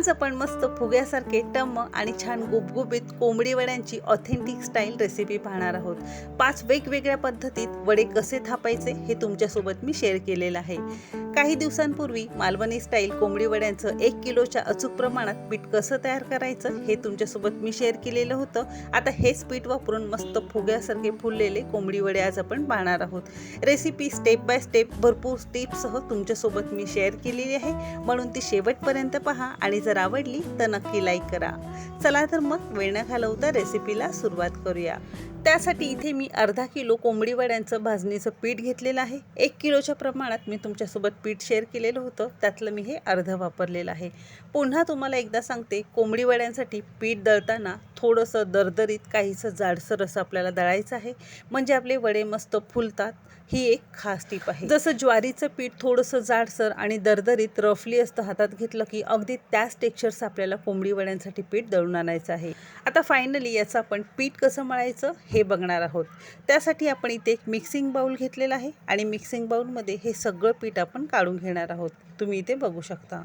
आज आपण मस्त फुग्यासारखे टम्म आणि छान गुबगुबीत कोंबडी वड्यांची ऑथेंटिक स्टाईल रेसिपी पाहणार आहोत। 5 वेगवेगळ्या पद्धतीत वडे कसे थापायचे हे तुमच्यासोबत मी शेअर केलेलं आहे। काही दिवसांपूर्वी मालवणी स्टाईल कोंबडी वड्यांचं 1 किलोच्या अचूक प्रमाणात पीठ कसं तयार करायचं हे तुमच्यासोबत मी शेअर केलेलं होतं। आता हेच पीठ वापरून मस्त फुग्यासारखे फुललेले कोंबडी वडे आज आपण पाहणार आहोत। रेसिपी स्टेप बाय स्टेप भरपूर टिप्ससह तुमच्यासोबत मी शेअर केलेली आहे, म्हणून ती शेवटपर्यंत पहा आणि जर आवडली तर नक्की लाईक करा। चला तर मग वेळ न घालवता रेसिपीला सुरुवात करूया। त्यासाठी इथे मी अर्धा किलो कोंबडी वड्यांचं भाजणीचं पीठ घेतलेलं आहे। 1 किलोच्या प्रमाणात मी तुमच्यासोबत पीठ शेअर केलेलं होतं, त्यातलं मी हे अर्ध वापरलेलं आहे। पुन्हा तुम्हाला एकदा सांगते, कोंबडी वड्यांसाठी पीठ दळताना थोडंसं दरदरीत काहीसं जाडसर असं आपल्याला दळायचं आहे, म्हणजे आपले वडे मस्त फुलतात। ही एक खास टीप आहे। जसं ज्वारीचं पीठ थोडंसं जाडसर आणि दरदरीत रफली असतं, हातात घेतलं की अगदी त्याच टेक्स्चरचं आपल्याला कोंबडी वड्यांसाठी पीठ दळून आणायचं आहे। आता फायनली याचं आपण पीठ कसं मळायचं हे बघणार आहोत। त्यासाठी आपण इथे एक मिक्सिंग बाउल घेतलेला आहे आणि मिक्सिंग बाउलमध्ये हे सगळं पीठ आपण काढून घेणार आहोत। तुम्ही इथे बघू शकता।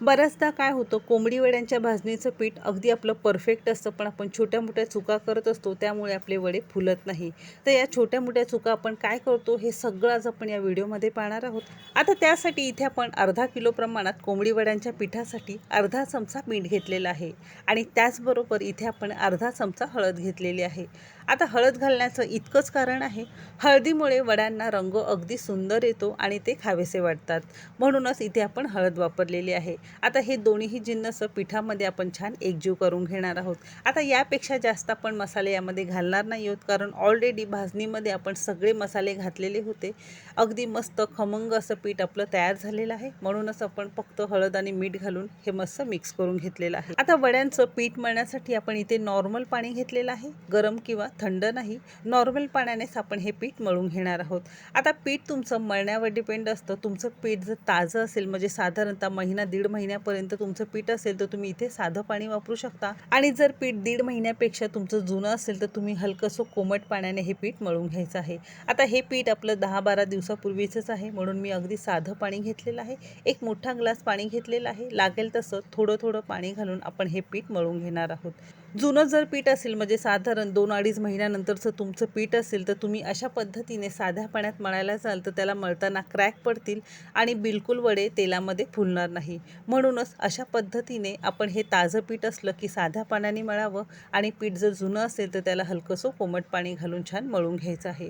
बऱ्याचदा काय होतं, कोंबडी वड्यांच्या भाजणीचं पीठ अगदी आपलं परफेक्ट असतं, पण आपण छोट्या मोठ्या चुका करत असतो, त्यामुळे आपले वडे फुलत नाही। तर या छोट्या मोठ्या चुका आपण काय करतो हे सगळं आज आपण या व्हिडिओमध्ये पाहणार आहोत। आता त्यासाठी इथे आपण अर्धा किलो प्रमाणात कोंबडी वड्यांच्या पिठासाठी अर्धा चमचा मीठ घेतलेला आहे आणि त्याचबरोबर इथे आपण अर्धा चमचा हळद घेतलेली आहे। आता हळद घालण्याचं इतकंच कारण आहे, हळदीमुळे वड्यांना रंग अगदी सुंदर येतो आणि ते खावेसे वाटतात, म्हणूनच इथे आपण हळद वापरलेली आहे। आता हे दोन्हीही जिन्नस पिठामध्ये आपण छान एकजीव करून घेणार आहोत। आता यापेक्षा जास्त आपण मसाले यामध्ये घालणार नाही आहोत, कारण ऑलरेडी भाजणीमध्ये आपण सगळे मसाले घातलेले होते। अगदी मस्त खमंग असं पीठ आपलं तयार झालेलं आहे, म्हणूनच आपण फक्त हळद आणि मीठ घालून हे मस्त मिक्स करून घेतलेलं आहे। आता वड्यांचं पीठ मळण्यासाठी आपण इथे नॉर्मल पाणी घेतलेलं आहे, गरम किंवा थंड नाही, नॉर्मल पाण्यानेच आपण हे पीठ मळून घेणार आहोत। आता पीठ तुमचं मळण्यावर डिपेंड असतं। तुमचं पीठ जर ताजं असेल, म्हणजे साधारणतः महिना दीड महिन्यापर्यंत तुमचं पीठ असेल, तर तुम्ही इथे साधं पाणी वापरू शकता, आणि जर पीठ दीड महिन्यापेक्षा तुमचं जुनं असेल तर तुम्ही हलकंसं कोमट पाण्याने हे पीठ मळून घ्यायचं आहे। आता हे पीठ आपलं 10-12 दिवसापूर्वीचंच आहे, म्हणून मी अगदी साधं पाणी घेतलेलं आहे। एक मोठा ग्लास पाणी घेतलेलं आहे, लागेल तसं थोडं थोडं पाणी घालून आपण हे पीठ मळून घेणार आहोत। जुनं जर पीठ असेल, म्हणजे साधारण 2-2.5 महिन्यानंतरचं तुमचं पीठ असेल, तर तुम्ही अशा पद्धतीने साध्या पाण्यात मळायला जाल तर त्याला मळताना क्रॅक पडतील आणि बिलकुल वडे तेलामध्ये फुलणार नाही। म्हणूनच अशा पद्धतीने आपण हे ताजं पीठ असलं की साध्या पाण्याने मळावं, आणि पीठ जर जुनं असेल तर त्याला हलकंसं कोमट पाणी घालून छान मळून घ्यायचं आहे।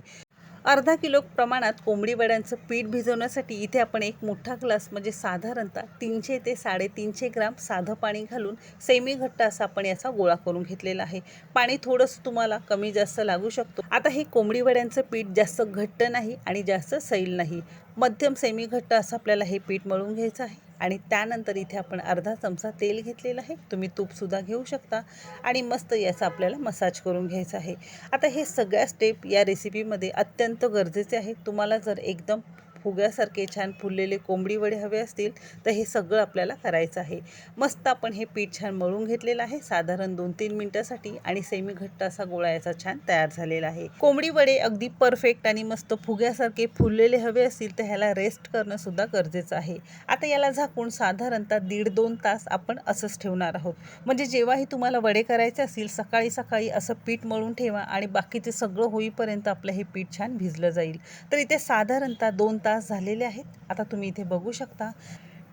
अर्धा किलो प्रमाणात कोंबडी वड्यांचं पीठ भिजवण्यासाठी इथे आपण एक मोठा ग्लास, म्हणजे साधारणतः 300 ते 350 ग्राम साधं पाणी घालून सेमी घट्ट असा आपण याचा गोळा करून घेतलेला आहे। पाणी थोडंसं तुम्हाला कमी जास्त लागू शकतो। आता हे कोंबडी वड्यांचं पीठ जास्त घट्ट नाही आणि जास्त सैल नाही, मध्यम सेमी घट्ट असं आपल्याला हे पीठ मळून घ्यायचं आहे। आणि त्यानंतर इथे आपण अर्धा चमचा तेल घेतलेलं आहे, तुम्ही तूपसुद्धा घेऊ शकता, आणि मस्त याचा आपल्याला मसाज करून घ्यायचा आहे। आता हे सगळ्या स्टेप या रेसिपीमध्ये अत्यंत गरजेचे आहेत। तुम्हाला जर एकदम फुग्यासारखे छान फुललेले कोंबडी वडे हवे असतील तर हे सगळं आपल्याला करायचं आहे। मस्त आपण हे पीठ छान मळून घेतलेलं आहे, साधारण 2-3 मिनिटासाठी, आणि सेमी घट्ट असा गोळा याचा छान तयार झालेला आहे। कोंबडी वडे अगदी परफेक्ट आणि मस्त फुग्यासारखे फुललेले हवे असतील तर ह्याला रेस्ट करणं सुद्धा गरजेचं आहे। आता याला झाकून साधारणतः 1.5-2 तास आपण असंच ठेवणार आहोत, म्हणजे जेव्हाही तुम्हाला वडे करायचे असतील सकाळी सकाळी असं पीठ मळून ठेवा, आणि बाकीचे सगळं होईपर्यंत आपलं हे पीठ छान भिजलं जाईल। तर इथे साधारणतः 2 तास झालेले आहेत। आता तुम्ही इथे बघू शकता,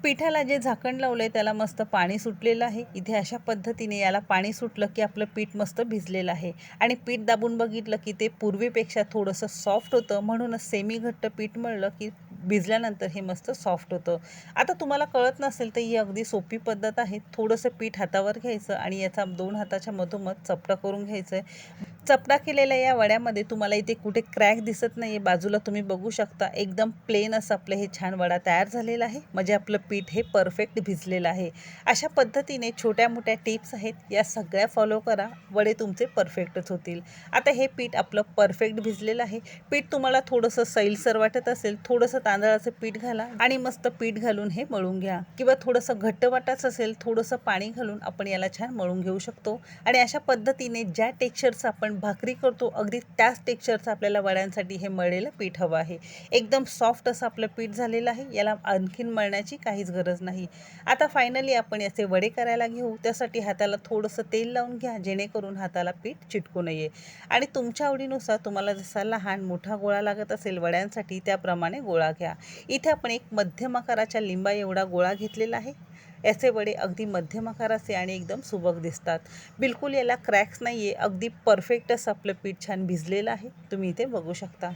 पिठाला जे झाकण लावलंय त्याला मस्त पाणी सुटलेलं आहे। इथे अशा पद्धतीने याला पाणी सुटलं की आपलं पीठ मस्त भिजलेलं आहे, आणि पीठ दाबून बघितलं की ते पूर्वीपेक्षा थोडंसं सॉफ्ट होतं, म्हणूनच सेमी घट्ट पीठ मळलं की भिजल्यानंतर हे मस्त सॉफ्ट होतं। आता तुम्हाला कळत नसेल तर ही अगदी सोपी पद्धत आहे। थोडंसं पीठ हातावर घ्यायचं आणि याचा 2 हाताच्या मधोमध चपटा करून घ्यायचं आहे। चपटा केलेल्या या वड्यामध्ये तुम्हाला इथे कुठे क्रॅक दिसत नाही आहे, बाजूला तुम्ही बघू शकता एकदम प्लेन असं आपलं हे छान वडा तयार झालेला आहे, म्हणजे आपलं पीठ हे परफेक्ट भिजलेलं आहे। अशा पद्धतीने छोट्या मोठ्या टिप्स आहेत, या सगळ्या फॉलो करा, वडे तुमचे परफेक्टच होतील। आता हे पीठ आपलं परफेक्ट भिजलेलं आहे। पीठ तुम्हाला थोडंसं सैलसर वाटत असेल, थोडंसं तांदळाचं पीठ घाला आणि मस्त पीठ घालून हे मळून घ्या, किंवा थोडंसं घट्ट वाटत असेल थोडंसं पाणी घालून आपण याला छान मळून घेऊ शकतो। आणि अशा पद्धतीने ज्या टेक्स्चरचं आपण आपण भाकरी करतो अगदी त्याच टेक्स्चरचं आपल्याला वड्यांसाठी हे मळलेलं पीठ हवं आहे. एकदम सॉफ्ट असं आपलं पीठ झालेलं आहे. याला आणखीन मळण्याची काहीच गरज नाही. आता फायनली आपण याचे वडे करायला घेऊ. त्यासाठी हाताला थोडंसं तेल लावून घ्या, जेणेकरून हाताला पीठ चिटकू नये. आणि तुमच्या आवडीनुसार तुम्हाला जसा लहान मोठा गोळा लागत असेल वड्यांसाठी त्याप्रमाणे गोळा घ्या. इथे आपण एक मध्यम आकाराच्या लिंबा एवढा गोळा घेतलेला आहे. याचे वडे अगदी मध्यम आकाराचे आणि एकदम सुबक दिसतात. बिलकुल याला क्रॅक्स नाही आहे. अगदी परफेक्ट असं आपलं पीठ छान भिजलेलं आहे. तुम्ही इथे बघू शकता.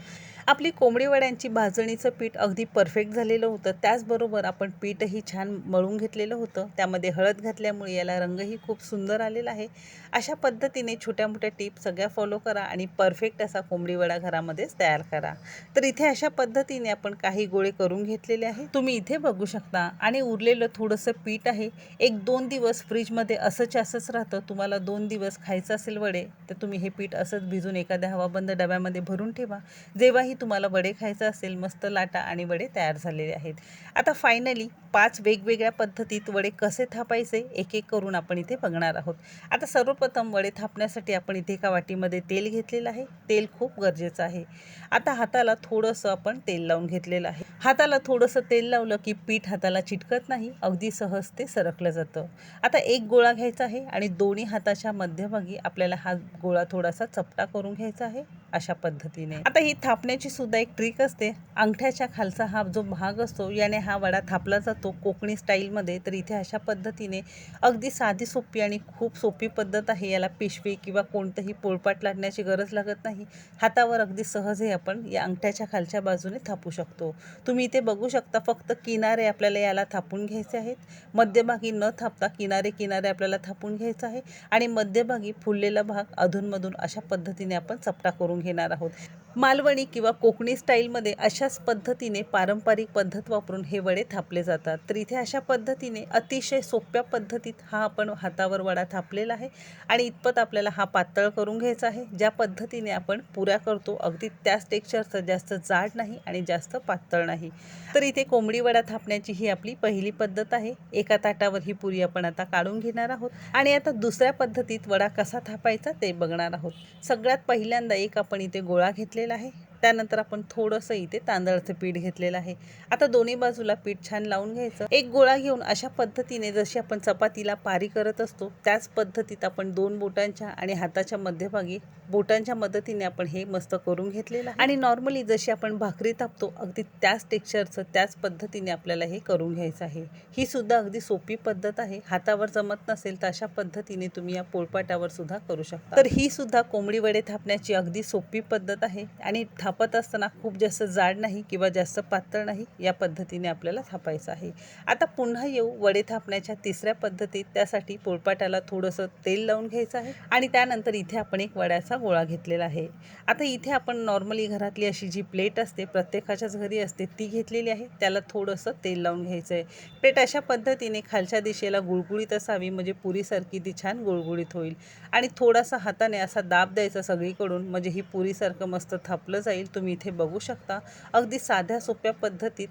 आपली कोंबडी वड्यांची भाजणीचं पीठ अगदी परफेक्ट झालेलं होतं. त्याचबरोबर आपण पीठही छान मळून घेतलेलं होतं. त्यामध्ये हळद घातल्यामुळे याला रंगही खूप सुंदर आलेला आहे. अशा पद्धतीने छोट्या मोठ्या टिप्स सगळ्या फॉलो करा आणि परफेक्ट असा कोंबडी वडा घरामध्येच तयार करा. तर इथे अशा पद्धतीने आपण काही गोळे करून घेतलेले आहे. तुम्ही इथे बघू शकता. आणि उरलेलं थोडंसं पीठ आहे. 1-2 दिवस फ्रीजमध्ये असंच राहतं. तुम्हाला 2 दिवस खायचं असेल वडे तर तुम्ही हे पीठ असंच भिजून एखाद्या हवाबंद डब्यामध्ये भरून ठेवा. जेव्हाही तुम्हाला वडे खायचं असेल मस्त लाटा आणि वडे तयार झालेले आहेत. आता फायनली 5 वेगवेगळ्या पद्धतीत वडे कसे थापायचे एक एक करून आपण इथे बघणार आहोत. आता सर्वप्रथम वडे थापण्यासाठी आपण इथे एका वाटीमध्ये तेल घेतलेलं आहे. तेल खूप गरजेचं आहे. आता हाताला थोडंसं आपण तेल लावून घेतलेलं आहे. हाताला थोडंसं तेल लावलं की पीठ हाताला चिटकत नाही. अगदी सहज ते सरकलं जातं. आता एक गोळा घ्यायचा आहे आणि दोन्ही हाताच्या मध्यभागी आपल्याला हा गोळा थोडासा चपटा करून घ्यायचा आहे अशा पद्धतीने. आता ही थापण्याची सुद्धा एक ट्रिक असते. अंगठ्याच्या खालचा हा जो भाग असतो याने हा वडा थापला जातो कोकणी स्टाईलमध्ये. तर इथे अशा पद्धतीने अगदी साधी सोपी आणि खूप सोपी पद्धत आहे. याला पिशवी किंवा कोणतंही पोळपाट लाटण्याची गरज लागत नाही. हातावर अगदी सहज हे आपण या अंगठ्याच्या खालच्या बाजूने थापू शकतो. तुम्ही इथे बघू शकता फक्त किनारे आपल्याला याला थापून घ्यायचे आहेत. मध्यभागी न थापता किनारे आपल्याला थापून घ्यायचं आहे आणि मध्यभागी फुललेला भाग अधूनमधून अशा पद्धतीने आपण चपटा करून घेणार आहोत. मालवणी किंवा कोकणी स्टाईलमध्ये अशाच पद्धतीने पारंपरिक पद्धत वापरून हे वडे थापले जातात. तर इथे अशा पद्धतीने अतिशय सोप्या पद्धतीत हा आपण हातावर वडा थापलेला आहे आणि इतपत आपल्याला हा पातळ करून घ्यायचा आहे. ज्या पद्धतीने आपण पुऱ्या करतो अगदी त्याच टेक्स्चरचं, जास्त जाड नाही आणि जास्त पातळ नाही. तर इथे कोंबडी वडा थापण्याची ही आपली पहिली पद्धत आहे. एका ताटावर ही पुरी आपण आता काढून घेणार आहोत आणि आता दुसऱ्या पद्धतीत वडा कसा थापायचा ते बघणार आहोत. सगळ्यात पहिल्यांदा एक आपण इथे गोळा घेतलेला आहे. त्यानंतर आपण थोडंसं इथे तांदळाचं पीठ घेतलेलं आहे. आता दोन्ही बाजूला पीठ छान लावून घ्यायचं. एक गोळा घेऊन अशा पद्धतीने जशी आपण चपातीला पारी करत असतो त्याच पद्धतीत आपण 2 बोटांच्या आणि हाताच्या मध्यभागी बोटांच्या मदतीने आपण हे मस्त करून घेतलेलं आहे. आणि नॉर्मली जशी आपण भाकरी थापतो अगदी त्याच टेक्स्चरचं त्याच पद्धतीने आपल्याला हे करून घ्यायचं आहे. ही सुद्धा अगदी सोपी पद्धत आहे. हातावर जमत नसेल तर अशा पद्धतीने तुम्ही या पोळपाटावर सुद्धा करू शकता. तर ही सुद्धा कोंबडी वडे थापण्याची अगदी सोपी पद्धत आहे आणि थापत असताना खूप जास्त जाड नाही किंवा जास्त पातळ नाही. या पद्धतीने आपल्याला थापायचं आहे. आता पुन्हा येऊ वडे थापण्याच्या तिसऱ्या पद्धतीत. त्यासाठी पोळपाटाला थोडंसं तेल लावून घ्यायचं आहे आणि त्यानंतर इथे आपण एक वड्याचा गोळा घेतलेला आहे. आता इथे आपण नॉर्मली घरातली अशी जी प्लेट असते प्रत्येकाच्याच घरी असते ती घेतलेली आहे. त्याला थोडंसं तेल लावून घ्यायचं आहे. प्लेट अशा पद्धतीने खालच्या दिशेला गुळगुळीत असावी म्हणजे पुरीसारखी ती छान गुळगुळीत होईल आणि थोडासा हाताने असा दाब द्यायचा सगळीकडून म्हणजे ही पुरीसारखं मस्त थापलं जाईल. तुम्ही इथे बघू शकता अगदी साध्या सोप्या पद्धतीत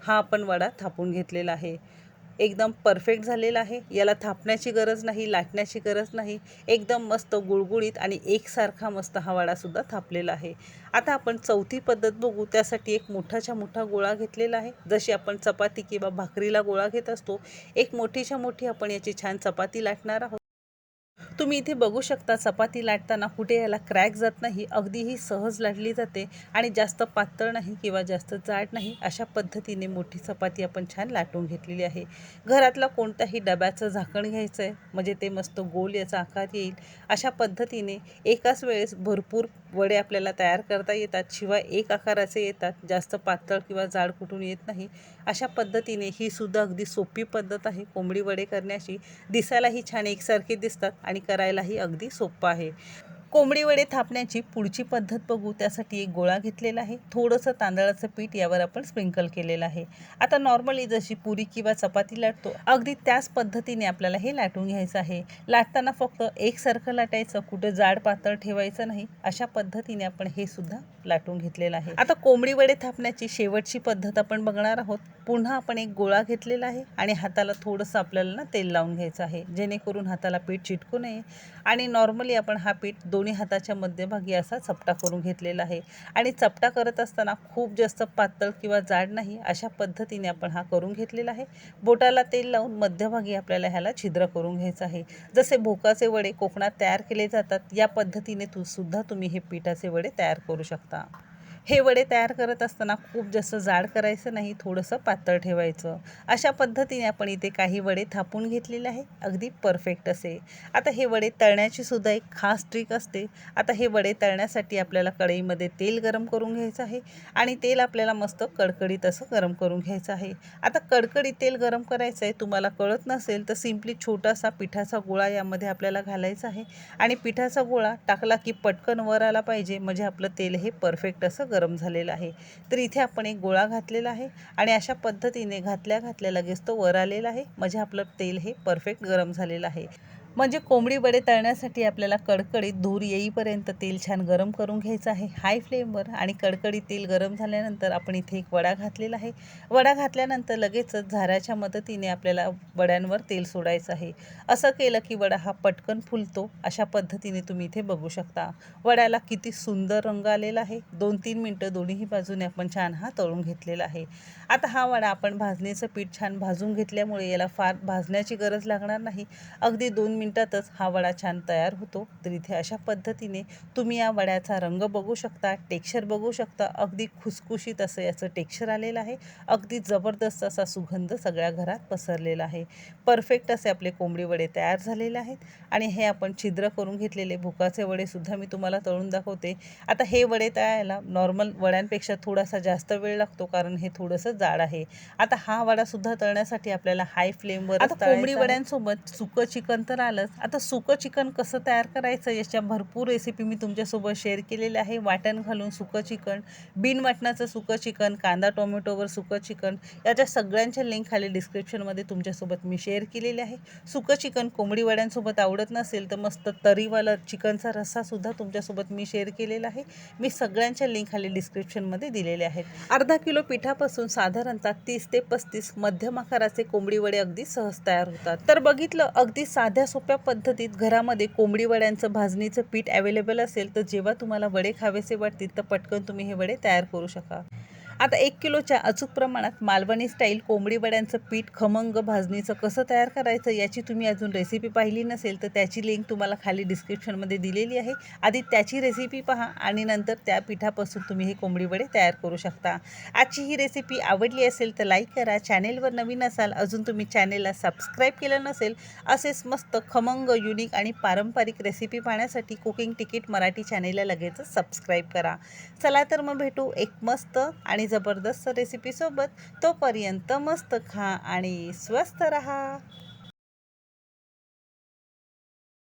हा आपण वडा थापून घेतलेला आहे. एकदम परफेक्ट झालेला आहे. याला थापण्याची गरज नाही, लाटण्याची गरज नाही. एकदम मस्त गुळगुळीत आणि एकसारखा मस्त हा वडासुद्धा थापलेला आहे. आता आपण चौथी पद्धत बघू. त्यासाठी एक मोठाच्या मोठा गोळा घेतलेला आहे. जशी आपण चपाती किंवा भाकरीला गोळा घेत असतो एक मोठीच्या मोठी आपण याची छान चपाती लाटणार आहोत. तुम्ही इथे बघू शकता चपाती लाटताना कुठे याला क्रॅक जात नाही. अगदी ही सहज लाटली जाते आणि जास्त पातळ नाही किंवा जास्त जाड नाही. अशा पद्धतीने मोठी चपाती आपण छान लाटून घेतलेली आहे. घरातला कोणत्याही डब्याचं झाकण घ्यायचं आहे म्हणजे ते मस्त गोल याचा आकार येईल. अशा पद्धतीने एकाच वेळेस भरपूर वडे आपल्याला तयार करता येतात. शिवाय एक आकाराचे येतात. जास्त पातळ किंवा जाड कुठून येत नाही. अशा पद्धतीने ही सुद्धा अगदी सोपी पद्धत आहे कोंबडी वडे करण्याची. दिसायलाही छान एकसारखे दिसतात आणि करायलाही अगदी सोपं आहे. कोंबडी वडे थापण्याची पुढची पद्धत बघू. त्यासाठी एक गोळा घेतलेला आहे. थोडंसं तांदळाचं पीठ यावर आपण स्प्रिंकल केलेलं आहे. आता नॉर्मली जशी पुरी किंवा चपाती लाटतो अगदी त्याच पद्धतीने आपल्याला हे लाटून घ्यायचं आहे. लाटताना फक्त एकसारखं लाटायचं, कुठं जाड पातळ ठेवायचं नाही. अशा पद्धतीने आपण हे सुद्धा लाटून घेतलेलं आहे. आता कोंबडी वडे थापण्याची शेवटची पद्धत आपण बघणार आहोत. पुन्हा आपण एक गोळा घेतलेला आहे आणि हाताला थोडंसं आपल्याला तेल लावून घ्यायचं आहे जेणेकरून हाताला पीठ चिटकू नये. आणि नॉर्मली आपण हा पीठ दोन्ही हाताच्या मध्यभागी असा चपटा करून घेतलेला आहे. आणि चपटा करत असताना खूप जास्त पातळ किंवा जाड नाही, अशा पद्धतीने आपण हा करून घेतलेला आहे. बोटाला तेल लावून मध्यभागी आपल्याला ह्याला छिद्र करून घ्यायचं आहे. जसे भोकाचे वडे कोकणात तयार केले जातात या पद्धतीने सुद्धा तुम्ही हे पिठाचे वडे तयार करू शकता. हे वडे तयार करत असताना खूप जास्त जाड करायचं नाही, थोडंसं पातळ ठेवायचं. अशा पद्धतीने आपण इथे काही वडे थापून घेतलेले आहे, अगदी परफेक्ट असे. आता हे वडे तळण्याची सुद्धा एक खास ट्रिक असते. आता हे वडे तळण्यासाठी आपल्याला कढईमध्ये तेल गरम करून घ्यायचं आहे आणि तेल आपल्याला मस्त कडकडीत असं गरम करून घ्यायचं आहे. आता कडकडीत तेल गरम करायचं आहे, तुम्हाला कळत नसेल तर सिम्पली छोटासा पिठाचा गोळा यामध्ये आपल्याला घालायचा आहे आणि पिठाचा गोळा टाकला की पटकन वर आला पाहिजे, म्हणजे आपलं तेल हे परफेक्ट असं गरम झालेला आहे. तर इथे आपण एक गोळा घातलेला आहे आणि अशा पद्धतीने घातल्या लगेच तो वर आलेला आहे, म्हणजे आपलं तेल हे परफेक्ट गरम झालेलं आहे. म्हणजे कोंबडी वडे तळण्यासाठी आपल्याला कडकडीत धूर येईपर्यंत तेल छान गरम करून घ्यायचं आहे हाय फ्लेमवर. आणि कडकडीत तेल गरम झाल्यानंतर आपण इथे एक वडा घातलेला आहे. वडा घातल्यानंतर लगेचच झाऱ्याच्या मदतीने आपल्याला वड्यांवर तेल सोडायचं आहे. असं केलं की वडा हा पटकन फुलतो. अशा पद्धतीने तुम्ही इथे बघू शकता वड्याला किती सुंदर रंग आलेला आहे. 2-3 मिनटं दोन्ही बाजूने आपण छान हा तळून घेतलेला आहे. आता हा वडा आपण भाजणीचं पीठ छान भाजून घेतल्यामुळे याला फार भाजण्याची गरज लागणार नाही. अगदी 2 मिनिटातच हा वडा छान तयार होतो. तर इथे अशा पद्धतीने तुम्ही या वड्याचा रंग बघू शकता, टेक्स्चर बघू शकता. अगदी खुसखुशीत असं याचं टेक्स्चर आलेलं आहे. अगदी जबरदस्त असा सुगंध सगळ्या घरात पसरलेला आहे. परफेक्ट असे आपले कोंबडी वडे तयार झालेले आहेत. आणि हे आपण छिद्र करून घेतलेले भुकाचे वडेसुद्धा मी तुम्हाला तळून दाखवते. आता हे वडे तळायला नॉर्मल वड्यांपेक्षा थोडासा जास्त वेळ लागतो, कारण हे थोडंसं जाड आहे. आता हा वडासुद्धा तळण्यासाठी आपल्याला हाय फ्लेमवर कोंबडी वड्यांसोबत सुकं चिकन तर आलंच. आता सुकं चिकन कसं तयार करायचं याच्या भरपूर रेसिपी मी तुमच्यासोबत शेअर केलेल्या आहे. वाटण घालून सुकं चिकन, बिन वाटणाचं सुकं चिकन, कांदा टोमॅटोवर सुकं चिकन, याच्या सगळ्यांच्या लिंक खाली डिस्क्रिप्शनमध्ये तुमच्यासोबत मी शेअर केलेले आहे. सुकं चिकन कोंबडी वड्यांसोबत आवडत नसेल तर मस्त तरीवाला चिकनचा रस्सासुद्धा तुमच्यासोबत मी शेअर केलेला आहे. मी सगळ्यांच्या लिंक खाली डिस्क्रिप्शनमध्ये दिलेले आहेत. अर्धा किलो पिठापासून साधारणतः 30 ते 35 मध्यम आकाराचे कोंबडी वडे अगदी सहज तयार होतात. तर बघितलं, अगदी साध्या सोप्या पद्धतीत घरामध्ये कोंबडी वड्यांचं भाजणीचं पीठ अवेलेबल असेल तर जेव्हा तुम्हाला वडे खावेसे वाटतील तर पटकन तुम्ही हे वडे तयार करू शकाल. आता 1 किलोच्या अचूक प्रमाणात मालवणी स्टाईल कोंबडी वड्यांचं पीठ खमंग भाजणीचं कसं तयार करायचं याची तुम्ही अजून रेसिपी पाहिली नसेल तर त्याची लिंक तुम्हाला खाली डिस्क्रिप्शनमध्ये दिलेली आहे. आधी त्याची रेसिपी पहा आणि नंतर त्या पिठापासून तुम्ही हे कोंबडी वडे तयार करू शकता. आजची ही रेसिपी आवडली असेल तर लाईक करा. चॅनेलवर नवीन असाल, अजून तुम्ही चॅनेलला सबस्क्राईब केलं नसेल, असेच मस्त खमंग, युनिक आणि पारंपरिक रेसिपी पाहण्यासाठी कुकिंग तिकीट मराठी चॅनेलला लगेचच सबस्क्राईब करा. चला तर मग भेटू एक मस्त आणि जबरदस्त रेसिपीसोबत. तोपर्यंत मस्त खा आणि स्वस्त रहा.